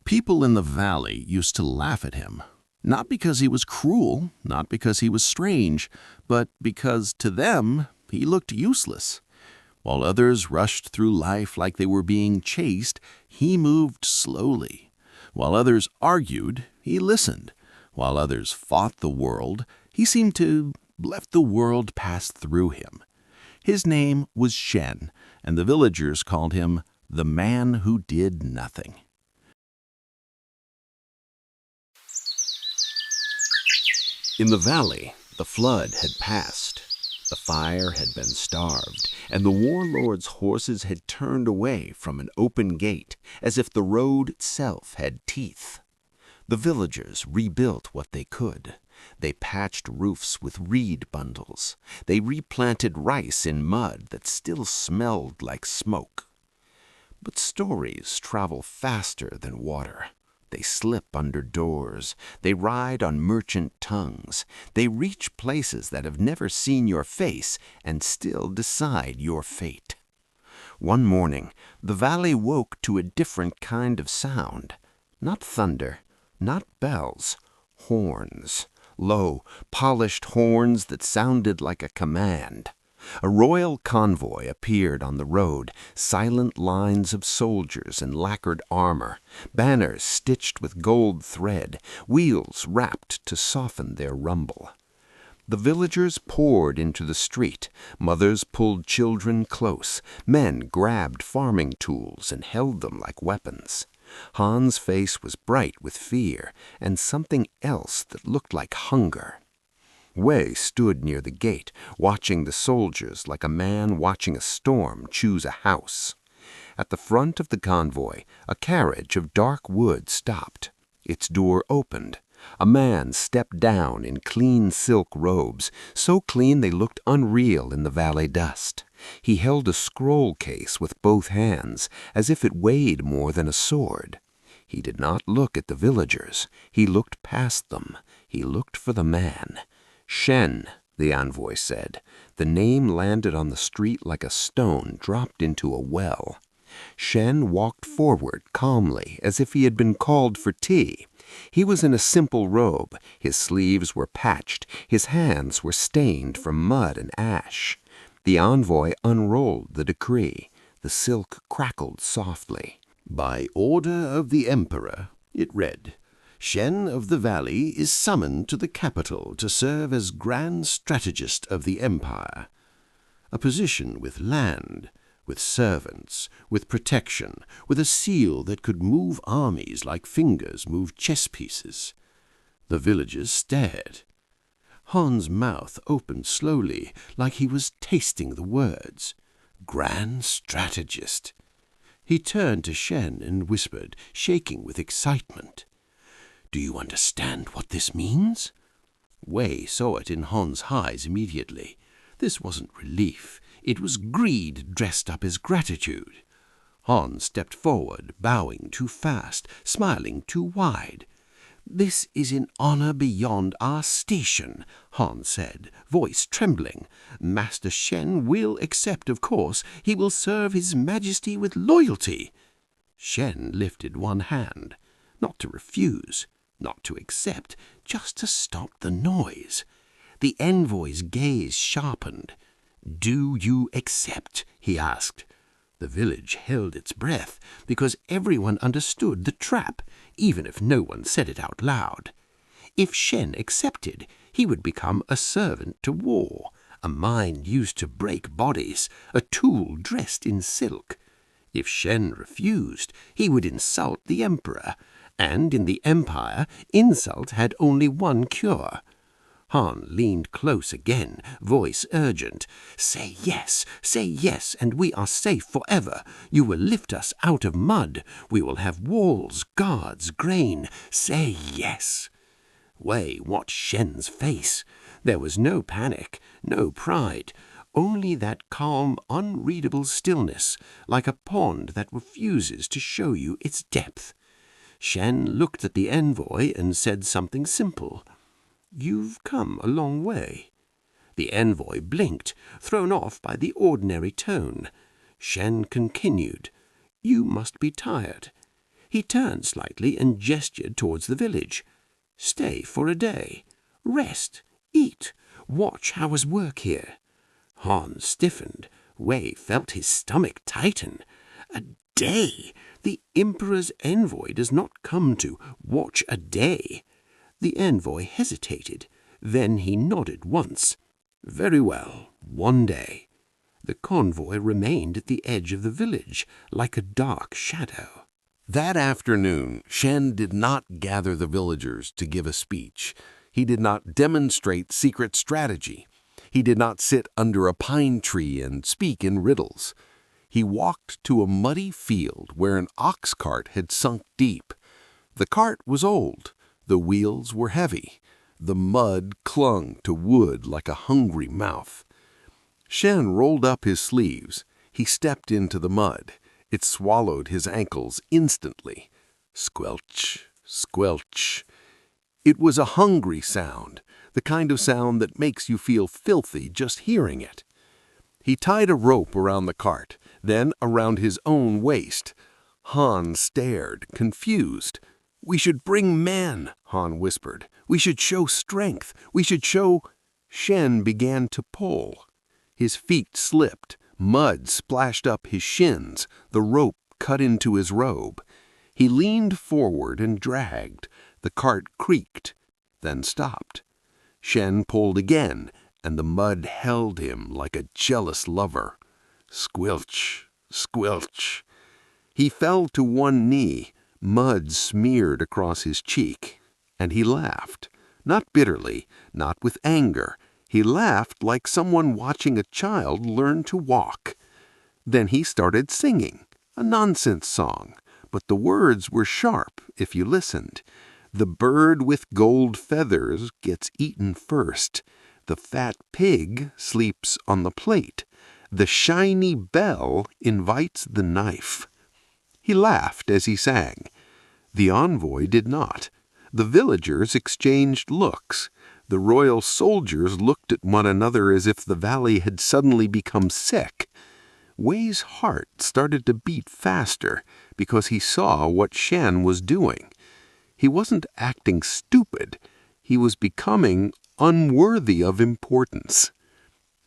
People in the valley used to laugh at him, not because he was cruel, not because he was strange, but because to them he looked useless. While others rushed through life like they were being chased, he moved slowly. While others argued, he listened. While others fought the world, he seemed to let the world pass through him. His name was Shen, and the villagers called him the man who did nothing. In the valley, the flood had passed. The fire had been starved, and the warlord's horses had turned away from an open gate, as if the road itself had teeth. The villagers rebuilt what they could. They patched roofs with reed bundles. They replanted rice in mud that still smelled like smoke. But stories travel faster than water. They slip under doors. They ride on merchant tongues. They reach places that have never seen your face and still decide your fate. One morning, the valley woke to a different kind of sound. Not thunder, not bells, horns. Low, polished horns that sounded like a command. A royal convoy appeared on the road, silent lines of soldiers in lacquered armor, banners stitched with gold thread, wheels wrapped to soften their rumble. The villagers poured into the street. Mothers pulled children close. Men grabbed farming tools and held them like weapons. Han's face was bright with fear and something else that looked like hunger. Wei stood near the gate, watching the soldiers like a man watching a storm choose a house. At the front of the convoy, a carriage of dark wood stopped. Its door opened. A man stepped down in clean silk robes, so clean they looked unreal in the valley dust. He held a scroll case with both hands, as if it weighed more than a sword. He did not look at the villagers. He looked past them. He looked for the man. Shen, the envoy said. The name landed on the street like a stone dropped into a well. Shen walked forward calmly, as if he had been called for tea. He was in a simple robe. His sleeves were patched. His hands were stained from mud and ash. The envoy unrolled the decree. The silk crackled softly. By order of the emperor, it read, Shen of the Valley is summoned to the capital to serve as Grand Strategist of the Empire. A position with land, with servants, with protection, with a seal that could move armies like fingers move chess pieces. The villagers stared. Han's mouth opened slowly, like he was tasting the words. Grand Strategist. He turned to Shen and whispered, shaking with excitement. Do you understand what this means? Wei saw it in Han's eyes immediately. This wasn't relief. It was greed dressed up as gratitude. Han stepped forward, bowing too fast, smiling too wide. This is an honor beyond our station, Han said, voice trembling. Master Shen will accept, of course. He will serve His Majesty with loyalty. Shen lifted one hand, not to refuse, not to accept, just to stop the noise. The envoy's gaze sharpened. Do you accept? He asked. The village held its breath, because everyone understood the trap, even if no one said it out loud. If Shen accepted, he would become a servant to war, a mind used to break bodies, a tool dressed in silk. If Shen refused, he would insult the emperor, and in the empire, insult had only one cure. Han leaned close again, voice urgent. Say yes, and we are safe forever. You will lift us out of mud. We will have walls, guards, grain. Say yes. Wei watched Shen's face. There was no panic, no pride, only that calm, unreadable stillness, like a pond that refuses to show you its depth. Shen looked at the envoy and said something simple. You've come a long way. The envoy blinked, thrown off by the ordinary tone. Shen continued. You must be tired. He turned slightly and gestured towards the village. "Stay for a day. Rest. Eat. Watch Howard's work here." Hans stiffened. Wei felt his stomach tighten. A day! The Emperor's envoy does not come to watch a day. The envoy hesitated. Then he nodded once. "Very well, one day." The convoy remained at the edge of the village, like a dark shadow. That afternoon, Shen did not gather the villagers to give a speech. He did not demonstrate secret strategy. He did not sit under a pine tree and speak in riddles. He walked to a muddy field where an ox cart had sunk deep. The cart was old. The wheels were heavy. The mud clung to wood like a hungry mouth. Shen rolled up his sleeves. He stepped into the mud. It swallowed his ankles instantly. Squelch, squelch. It was a hungry sound, the kind of sound that makes you feel filthy just hearing it. He tied a rope around the cart, then around his own waist. Han stared, confused. "We should bring men," Han whispered. "We should show strength. We should show—" Shen began to pull. His feet slipped. Mud splashed up his shins. The rope cut into his robe. He leaned forward and dragged. The cart creaked, then stopped. Shen pulled again, and the mud held him like a jealous lover. Squelch, squelch. He fell to one knee. Mud smeared across his cheek, and he laughed. Not bitterly, not with anger. He laughed like someone watching a child learn to walk. Then he started singing, a nonsense song, but the words were sharp if you listened. The bird with gold feathers gets eaten first. The fat pig sleeps on the plate. The shiny bell invites the knife. He laughed as he sang. The envoy did not. The villagers exchanged looks. The royal soldiers looked at one another as if the valley had suddenly become sick. Wei's heart started to beat faster because he saw what Shen was doing. He wasn't acting stupid. He was becoming unworthy of importance.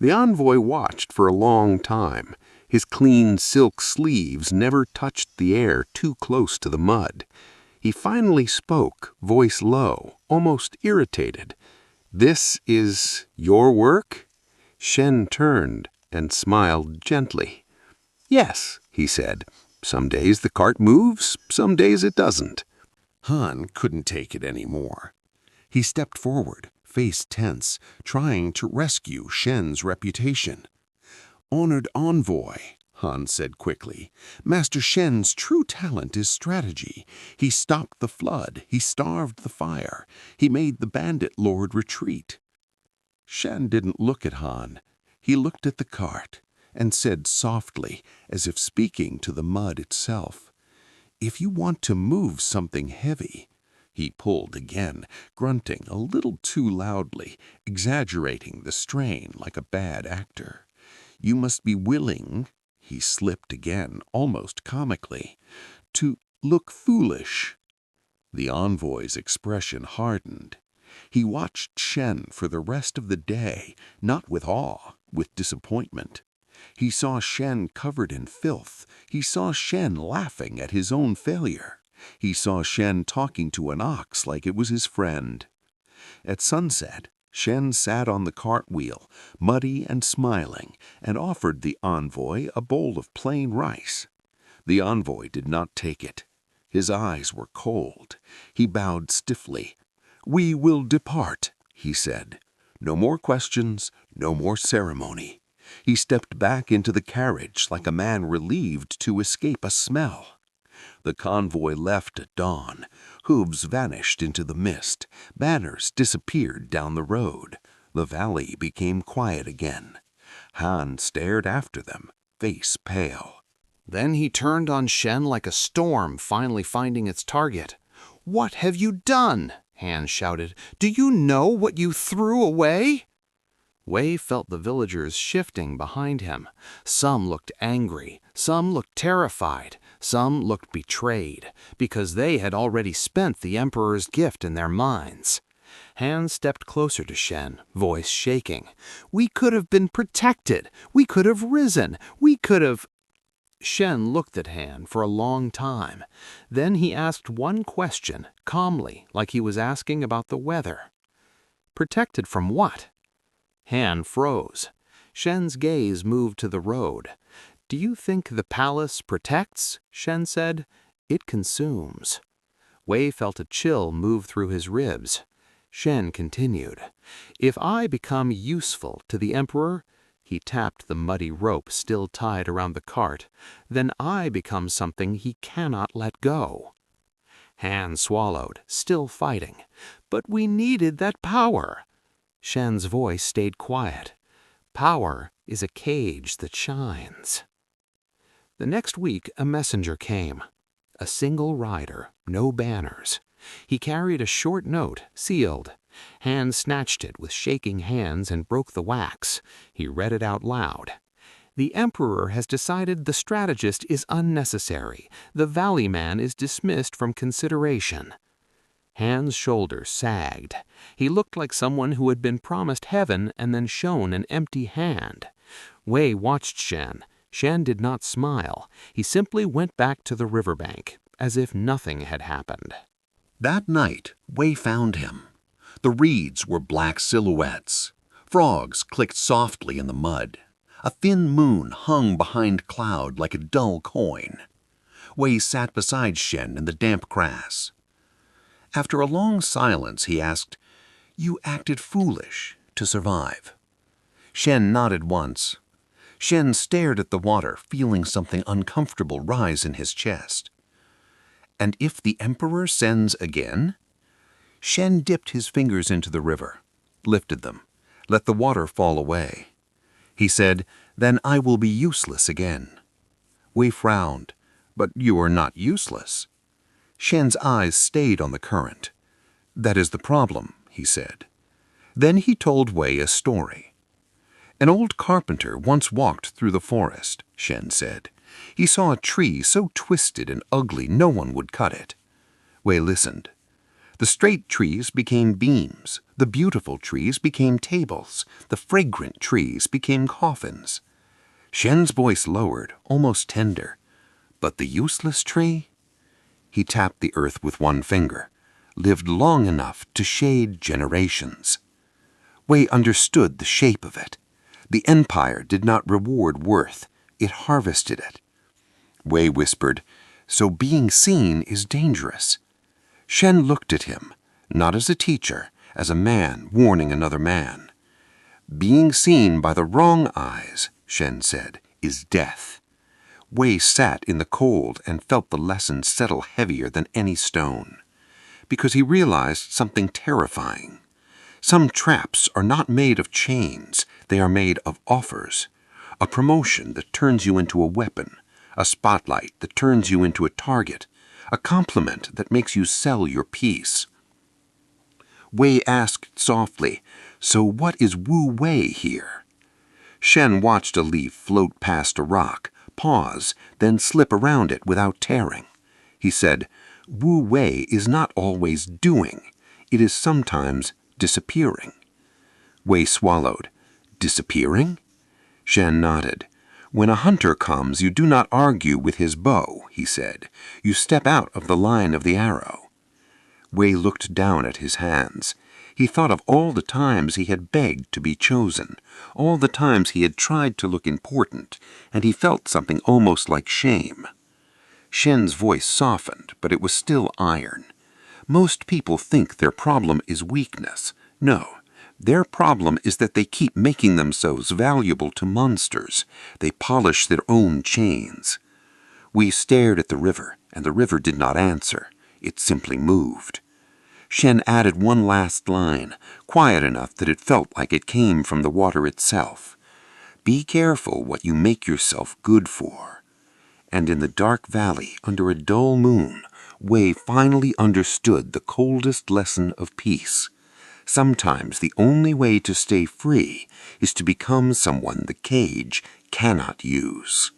The envoy watched for a long time. His clean silk sleeves never touched the air too close to the mud. He finally spoke, voice low, almost irritated. "This is your work?" Shen turned and smiled gently. "Yes," he said. "Some days the cart moves, some days it doesn't." Han couldn't take it any more. He stepped forward, face tense, trying to rescue Shen's reputation. "Honored envoy," Han said quickly, "Master Shen's true talent is strategy. He stopped the flood. He starved the fire. He made the bandit lord retreat." Shen didn't look at Han. He looked at the cart and said softly, as if speaking to the mud itself, "If you want to move something heavy—" He pulled again, grunting a little too loudly, exaggerating the strain like a bad actor. "You must be willing," he slipped again, almost comically, "to look foolish." The envoy's expression hardened. He watched Shen for the rest of the day, not with awe, with disappointment. He saw Shen covered in filth. He saw Shen laughing at his own failure. He saw Shen talking to an ox like it was his friend. At sunset, Shen sat on the cartwheel, muddy and smiling, and offered the envoy a bowl of plain rice. The envoy did not take it. His eyes were cold. He bowed stiffly. "We will depart," he said. "No more questions, no more ceremony." He stepped back into the carriage like a man relieved to escape a smell. The convoy left at dawn. Hooves vanished into the mist. Banners disappeared down the road. The valley became quiet again. Han stared after them, face pale. Then he turned on Shen like a storm finally finding its target. "What have you done?" Han shouted. "Do you know what you threw away?" Wei felt the villagers shifting behind him. Some looked angry, some looked terrified, Some looked betrayed, because they had already spent the Emperor's gift in their minds. Han stepped closer to Shen, voice shaking. "We could have been protected. We could have risen. We could have—" Shen looked at Han for a long time. Then he asked one question, calmly, like he was asking about the weather. "Protected from what?" Han froze. Shen's gaze moved to the road. "Do you think the palace protects?" Shen said. "It consumes." Wei felt a chill move through his ribs. Shen continued, "If I become useful to the Emperor," he tapped the muddy rope still tied around the cart, "then I become something he cannot let go." Han swallowed, still fighting. "But we needed that power." Shen's voice stayed quiet. "Power is a cage that shines." The next week a messenger came. A single rider, no banners. He carried a short note, sealed. Han snatched it with shaking hands and broke the wax. He read it out loud. "The Emperor has decided the strategist is unnecessary. The Valley Man is dismissed from consideration." Han's shoulders sagged. He looked like someone who had been promised heaven and then shown an empty hand. Wei watched Shen. Shen did not smile. He simply went back to the riverbank, as if nothing had happened. That night, Wei found him. The reeds were black silhouettes. Frogs clicked softly in the mud. A thin moon hung behind cloud like a dull coin. Wei sat beside Shen in the damp grass. After a long silence, he asked, "You acted foolish to survive." Shen nodded once. Shen stared at the water, feeling something uncomfortable rise in his chest. "And if the Emperor sends again?" Shen dipped his fingers into the river, lifted them, let the water fall away. He said, "Then I will be useless again." Wei frowned. "But you are not useless." Shen's eyes stayed on the current. "That is the problem," he said. Then he told Wei a story. "An old carpenter once walked through the forest," Shen said. "He saw a tree so twisted and ugly no one would cut it." Wei listened. "The straight trees became beams, the beautiful trees became tables, the fragrant trees became coffins." Shen's voice lowered, almost tender. "But the useless tree?" He tapped the earth with one finger, lived long enough to shade generations. Wei understood the shape of it. The Empire did not reward worth, it harvested it. Wei whispered, "So being seen is dangerous." Shen looked at him, not as a teacher, as a man warning another man. "Being seen by the wrong eyes," Shen said, "is death." Wei sat in the cold and felt the lesson settle heavier than any stone, because he realized something terrifying. Some traps are not made of chains, they are made of offers. A promotion that turns you into a weapon, a spotlight that turns you into a target, a compliment that makes you sell your peace. Wei asked softly, "So what is Wu Wei here?" Shen watched a leaf float past a rock, pause, then slip around it without tearing. He said, "Wu Wei is not always doing, it is sometimes disappearing." Wei swallowed. "Disappearing?" Shen nodded. "When a hunter comes, you do not argue with his bow," he said. "You step out of the line of the arrow." Wei looked down at his hands. He thought of all the times he had begged to be chosen, all the times he had tried to look important, and he felt something almost like shame. Shen's voice softened, but it was still iron. "Most people think their problem is weakness. No, their problem is that they keep making themselves valuable to monsters. They polish their own chains." We stared at the river, and the river did not answer. It simply moved. Shen added one last line, quiet enough that it felt like it came from the water itself. "Be careful what you make yourself good for." And in the dark valley, under a dull moon, Wei finally understood the coldest lesson of peace. Sometimes the only way to stay free is to become someone the cage cannot use.